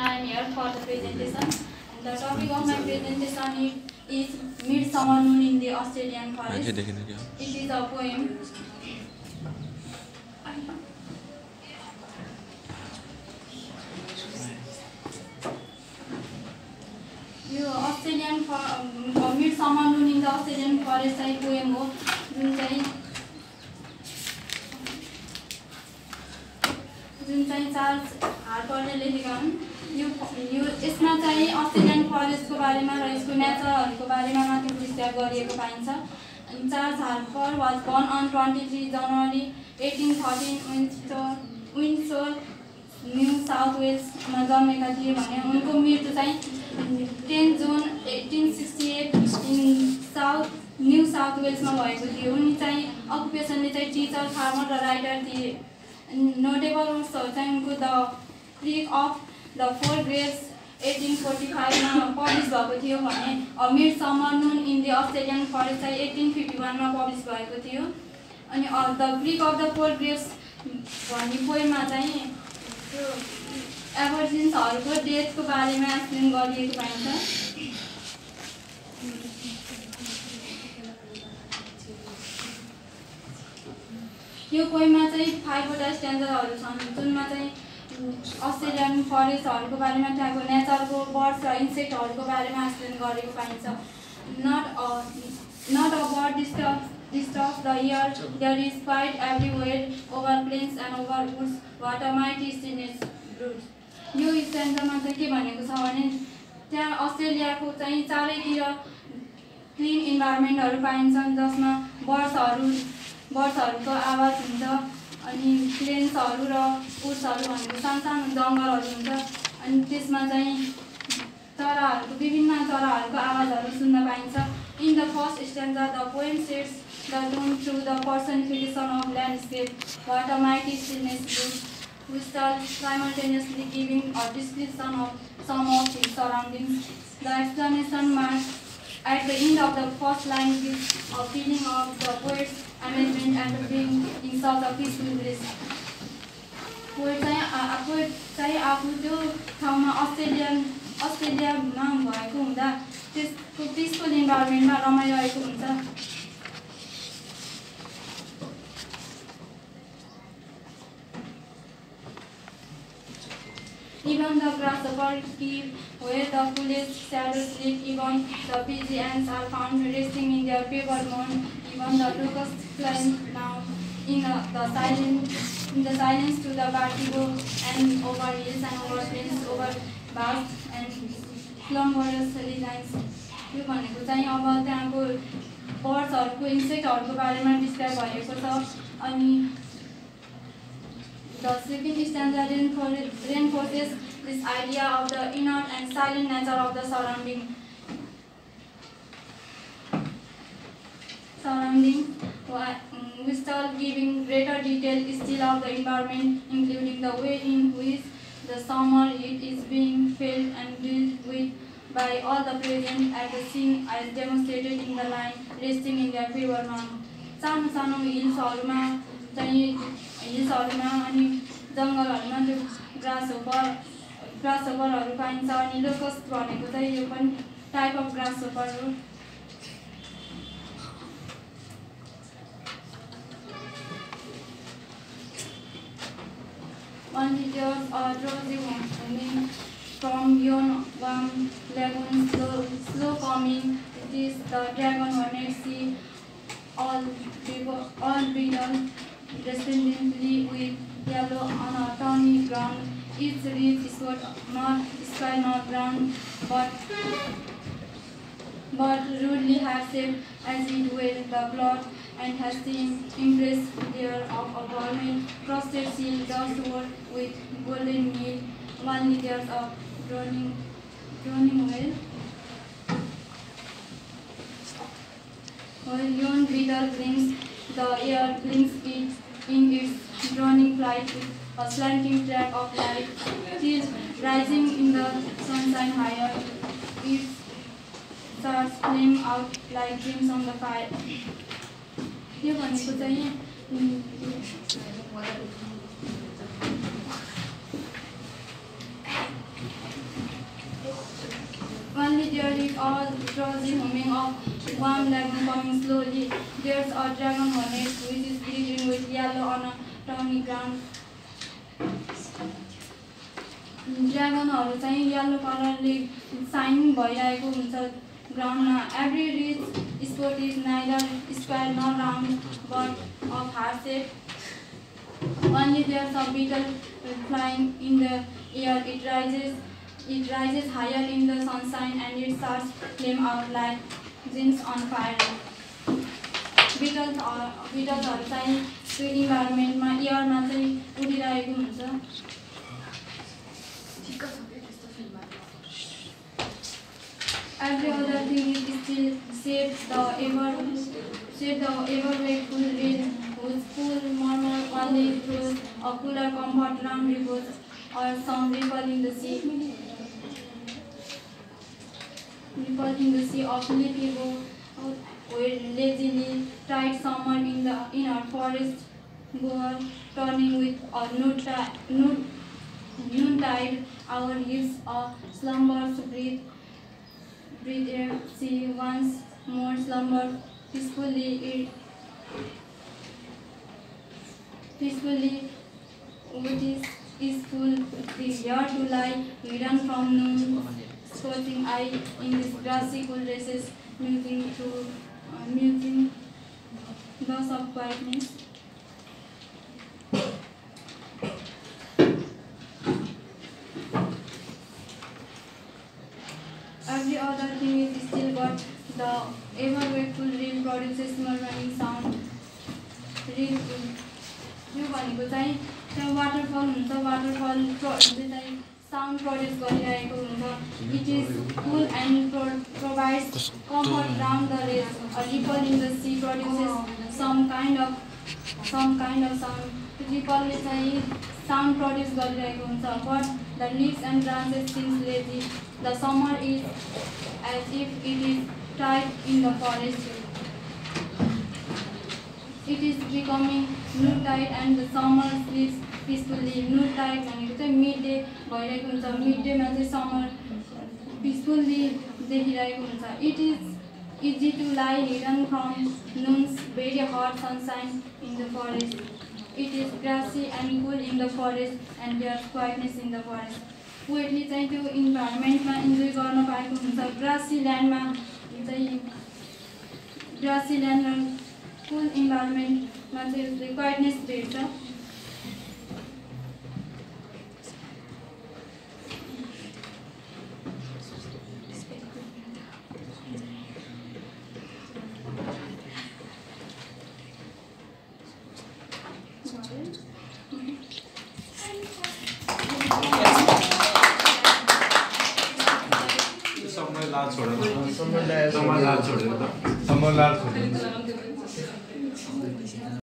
I am here for the presentation. The topic of my presentation is Midsummer Moon in the Australian Forest. It is a poem. यो Australian midsummer moon in the Australian forest चाहिँ poem हो जुन चाहिँ Charles हार्परले लेखेका हुन्। यो यसमा चाहिँ अस्ट्रेलियन फरेस्टको बारेमा र यसको नेचरहरूको बारेमा माथि विस्तार गरिएको पाइन्छ। Charles Harper was born on 23 January 1813 Windsor New South वेल्समा जन्मेका थिए भने उनको मृत्यु चाहिँ 10 जुन 1868 न्यू साउथ वेल्समा भएको थियो। उनी चाहिँ अकुपेसनले चाहिँ टिचर, फार्मर र राइटर थिए। नोटेबल वर्क्सहरू चाहिँ उनको the creek of the four graves 1845 मा पब्लिस भएको थियो भने midsummer moon in the Australian forest चाहिँ 1851 मा पब्लिस भएको थियो। अनि the creek of the four graves भन्ने पोएममा चाहिँ त्यो एबोर्जिन्सहरूको डेथको बारेमा एक्सप्लेन गरिएको पाइन्छ। यो पोएममा चाहिँ 5 वटा स्ट्यान्जाहरू छन् जुनमा चाहिँ अस्ट्रेलियन फरेस्टहरूको बारेमा, त्यहाँको नेचरको, बर्ड्स र इन्सेक्टहरूको बारेमा एक्सप्लेन गरेको पाइन्छ। Not a bird disturbs the air, there is quiet everywhere, over plains and over woods, what a mighty stillness broods. यो स्ट्यान्जामा चाहिँ के भनेको छ भने त्यहाँ अस्ट्रेलियाको चाहिँ चारैतिर क्लिन इन्भाइरोमेन्टहरू पाइन्छन् जसमा बर्ड्सहरूको आवाज हुन्छ, अनि प्लेन्सहरू र वुड्सहरू भनेको सानो जङ्गलहरू हुन्छ। अनि त्यसमा चाहिँ विभिन्न चराहरूको आवाजहरू सुन्न पाइन्छ। In the first stanza, the poem sets the tone through the personification of landscape, what a mighty stillness broods, which starts simultaneously giving a description of some of his surroundings. The explanation mark at the end of the first line gives a feeling of the poet's amazement and being in such a peaceful bliss. Poet चाहिँ आफू त्यो ठाउँमा अस्ट्रेलियामा भएको हुँदा त्यसको peaceful इन्भाइरोमेन्टमा रमाइरहेको हुन्छ। Even the grasshopper keep where the coolest shadows sleep, even the busy ants are found resting in their paper mound, even the locusts climb down in the silence to the vertigo and over hills and over plains, over vast and slumberous lines. यो भनेको चाहिँ अब त्यहाँको बर्ड्सहरूको, इन्सेक्टहरूको बारेमा describe भएको छ। अनि the second stanza reinforces this idea of the inert and silent nature of the surrounding, which are giving greater detail still of the environment, including the way in which the summer heat is being felt and dealt with by all the present at the scene as demonstrated in the line resting in their paper mound. सानो हिल्सहरूमा अनि जङ्गलहरूमा त्यो ग्रासहोपरहरू पाइन्छ। अनि locust भनेको चाहिँ यो पनि टाइप अफ ग्रासहोपर हो। One details are drowsy warming from yon warm lagoon, slow coming. It is the dragon hornet sea, all beaded resplendently with yellow on a tawny ground. Its reef is not sky nor ground, but rudely half shaped as it were the plot, and has the impress there of a vermin crusted seal dust with golden meal, 1 liter of droning oil. While yon beetle brings the air, blinks it in its droning flight with a slanting track of light, till rising in the sunshine higher, its stars flame out like dreams on the fire. यो भनेको चाहिँ With all drowsy humming of warm dragon coming slowly, there's a dragon hornet which is glittering with yellow on a tawny ground. ड्रागनहरु चाहिँ yellow कलरले sign भइरहेको हुन्छ ग्राउन्डमा. Every rich spot is neither square nor round but of heart shape. Only there's a beetle flying in the air. It rises higher in the sunshine and it starts flame out like gems on fire. Beetles चाहिँ त्यो इन्भाइरोमेन्टमा एयरमा चाहिँ उडिरहेको हुन्छ. Every other thing is still save the ever wakeful rain whose cool murmur only throws a cooler comfort round rivers or some ripple in the sea. Ripple in the sea of leafy where lazily tied summer in our forest goer turning with a noontide hour gives a slumber to breathe air, see once more slumber peacefully. What is full here to lie hidden from noon scorching eye in this grassy cool races musing loss of quietness. Every other thing is still, but the ever wakeful rain produces murmuring sound. यो भनेको चाहिँ त्यो waterfall हुन्छ. वाटरफलले चाहिँ sound produce गरिरहेको हुन्छ. It is cool and provides comfort round the race. A ripple in the sea produces some kind of sound. Rippleले चाहिँ sound produce गरिरहेको हुन्छ. But the leaves and branches seems lazy. The summer is as if it is tied in the forest. It is becoming noontide and the summer sleeps peacefully. Noontide भनेको चाहिँ midday भइरहेको हुन्छ. Midday-मा चाहिँ summer peacefully देखिरहेको हुन्छ. It is easy to lie hidden from noon's very hot sunshine in the forest. It is grassy and cool in the forest and there's quietness in the forest. पोएटले चाहिँ त्यो इन्भाइरोमेन्टमा enjoy गर्न पाएको हुन्छ. Grassy land र कुल इन्भाइरोमेन्टमा चाहिँ उसले quietness भेट्छ. समरलाल छोडेर